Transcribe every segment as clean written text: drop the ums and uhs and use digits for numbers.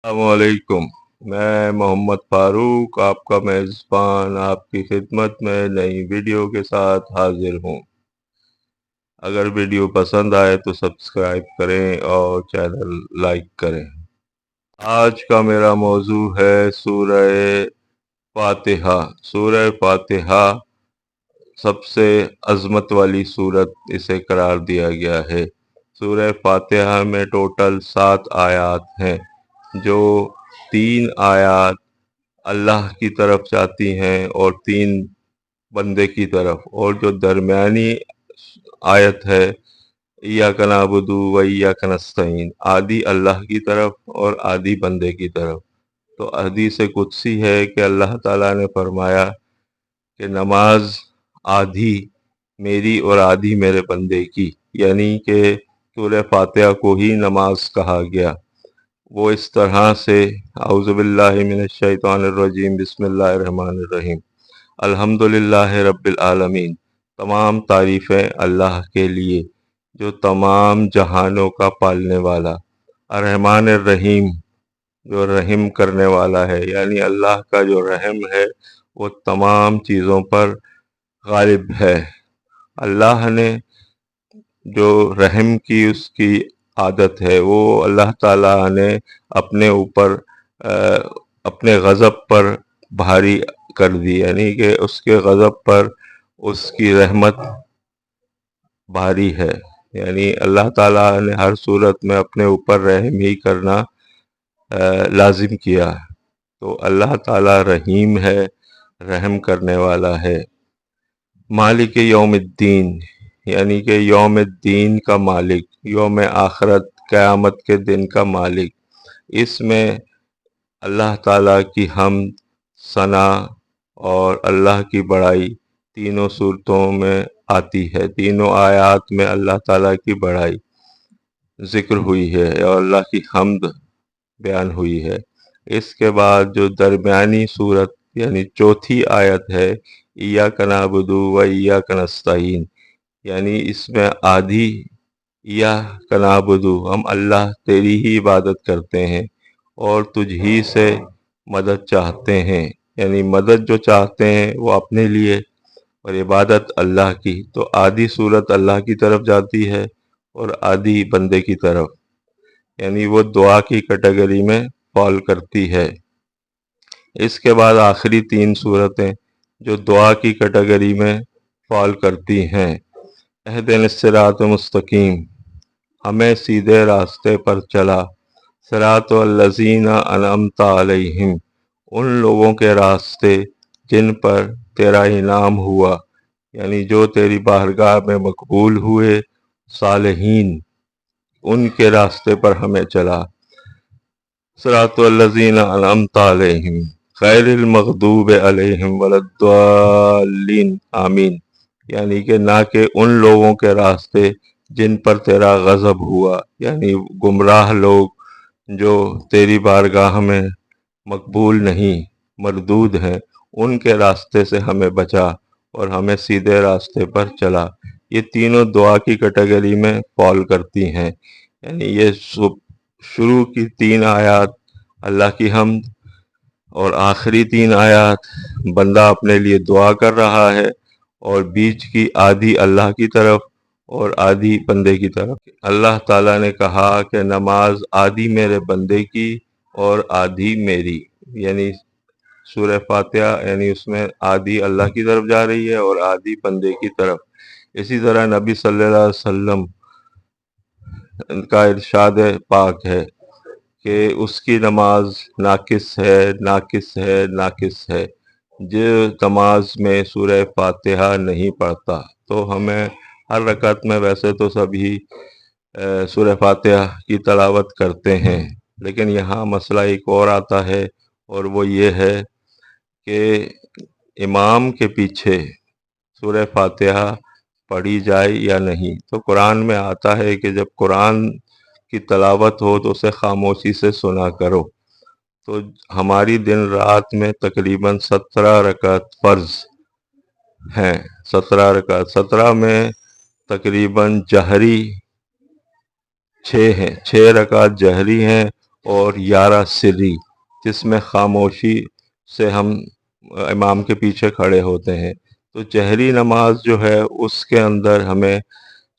अस्सलामुअलैकुम। मैं मोहम्मद फ़ारूक आपका मेज़बान आपकी खिदमत में नई वीडियो के साथ हाजिर हूँ। अगर वीडियो पसंद आए तो सब्सक्राइब करें और चैनल लाइक करें। आज का मेरा मौजू है सूरह फ़ातिहा। सूरह फ़ातिहा सबसे अज़मत वाली सूरत इसे करार दिया गया है। सूरह फ़ातिहा में टोटल 7 आयात हैं, जो 3 आयात अल्लाह की तरफ जाती हैं और 3 बंदे की तरफ, और जो दरमियानी आयत है इय्याका नअबुदु व इय्याका नस्तईन, आधी अल्लाह की तरफ और आधी बंदे की तरफ। तो हदीस कुदसी है कि अल्लाह ताला ने फरमाया कि नमाज आधी मेरी और आधी मेरे बंदे की, यानी कि सूरह फातिहा को ही नमाज कहा गया। वो इस तरह से औज़ु बिल्लाहि मिनश शैतानिर रजीम बिस्मिल्लाहिर रहमानिर रहीम अल्हम्दुलिल्लाहि रब्बिल आलमीन। तमाम तारीफ़ें अल्लाह के लिए जो तमाम जहानों का पालने वाला, अर्रहमानिर रहीम जो रहम करने वाला है, यानी अल्लाह का जो रहम है वो तमाम चीज़ों पर गालिब है। अल्लाह ने जो रहम की उसकी आदत है, वो अल्लाह ताला ने अपने ऊपर अपने गज़ब पर भारी कर दी, यानी कि उसके गज़ब पर उसकी रहमत भारी है। यानी अल्लाह ताला ने हर सूरत में अपने ऊपर रहम ही करना लाजिम किया। तो अल्लाह ताला रहीम है, रहम करने वाला है। मालिक यौमिद्दीन, यानी कि यौमिद्दीन का मालिक, यौम आखरत क़यामत के दिन का मालिक। इसमें अल्लाह ताला की हम्द, सना और अल्लाह की बड़ाई तीनों सूरतों में आती है। तीनों आयात में अल्लाह ताला की बड़ाई ज़िक्र हुई है और अल्लाह की हम्द बयान हुई है। इसके बाद जो दरमियानी सूरत यानी चौथी आयत है इय्याका नअबुदु व इय्याका नस्तईन, यानी इसमें आधी इय्याका नअबुदु, हम अल्लाह तेरी ही इबादत करते हैं और तुझ ही से मदद चाहते हैं, यानी मदद जो चाहते हैं वो अपने लिए और इबादत अल्लाह की। तो आधी सूरत अल्लाह की तरफ जाती है और आधी बंदे की तरफ, यानी वो दुआ की कैटेगरी में फॉल करती है। इसके बाद आखिरी 3 सूरतें जो दुआ की कैटेगरी में फॉल करती हैं। इहदिनस सिरातल मुस्तकीम, हमें सीधे रास्ते पर चला। सिरातल लज़ीना अनअमता अलैहिम, उन लोगों के रास्ते जिन पर तेरा इनाम हुआ, यानी जो तेरी बारगाह में मकबूल हुए, सालिहीन, उनके रास्ते पर हमें चला। सिरातल लज़ीना अनअमता अलैहिम गैरिल मग़दूबि अलैहिम वलद्दाल्लीन आमीन, यानी कि ना कि उन लोगों के रास्ते जिन पर तेरा गज़ब हुआ, यानी गुमराह लोग जो तेरी बारगाह में मकबूल नहीं, मरदूद हैं, उनके रास्ते से हमें बचा और हमें सीधे रास्ते पर चला। ये तीनों दुआ की कैटेगरी में फॉल करती हैं। यानी ये शुरू की 3 आयत अल्लाह की हम्द और आखिरी 3 आयत बंदा अपने लिए दुआ कर रहा है, और बीच की आधी अल्लाह की तरफ और आधी बंदे की तरफ। अल्लाह ताला ने कहा कि नमाज आधी मेरे बंदे की और आधी मेरी, यानी सूरह फातिहा यानी उसमें आधी अल्लाह की तरफ जा रही है और आधी बंदे की तरफ। इसी तरह नबी सल्लल्लाहु अलैहि वसल्लम का इरशाद पाक है कि उसकी नमाज नाकिस है, नाकिस है, नाकिस है, जो नमाज में सूरह फातिहा नहीं पढ़ता। तो हमें हर रकात में वैसे तो सभी सूरह फातिहा की तलावत करते हैं, लेकिन यहाँ मसला एक और आता है, और वो ये है कि इमाम के पीछे सूरह फातिहा पढ़ी जाए या नहीं। तो कुरान में आता है कि जब कुरान की तलावत हो तो उसे खामोशी से सुना करो। तो हमारी दिन रात में तकरीबन 17 रकात फ़र्ज़ हैं। 17 रकात, 17 में तकरीबन जहरी 6 हैं, 6 रकात जहरी हैं اور 11 سری، جس میں خاموشی سے ہم امام کے پیچھے کھڑے ہوتے ہیں۔ تو جہری نماز جو ہے اس کے اندر ہمیں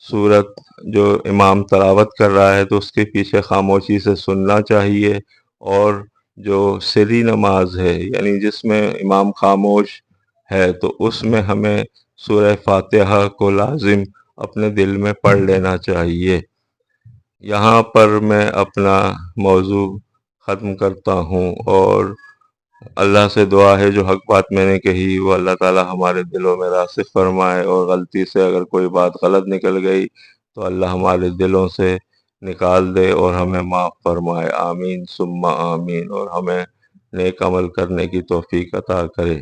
سورت جو امام تلاوت کر رہا ہے تو اس کے پیچھے خاموشی سے سننا چاہیے، اور جو سری نماز ہے یعنی جس میں امام خاموش ہے تو اس میں ہمیں سورہ فاتحہ کو لازم اپنے دل میں پڑھ لینا چاہیے۔ یہاں پر میں اپنا موضوع ختم کرتا ہوں، اور اللہ سے دعا ہے جو حق بات میں نے کہی وہ اللہ تعالی ہمارے دلوں میں راسخ فرمائے، اور غلطی سے اگر کوئی بات غلط نکل گئی تو اللہ ہمارے دلوں سے نکال دے اور ہمیں معاف فرمائے، آمین ثم آمین، اور ہمیں نیک عمل کرنے کی توفیق عطا کرے۔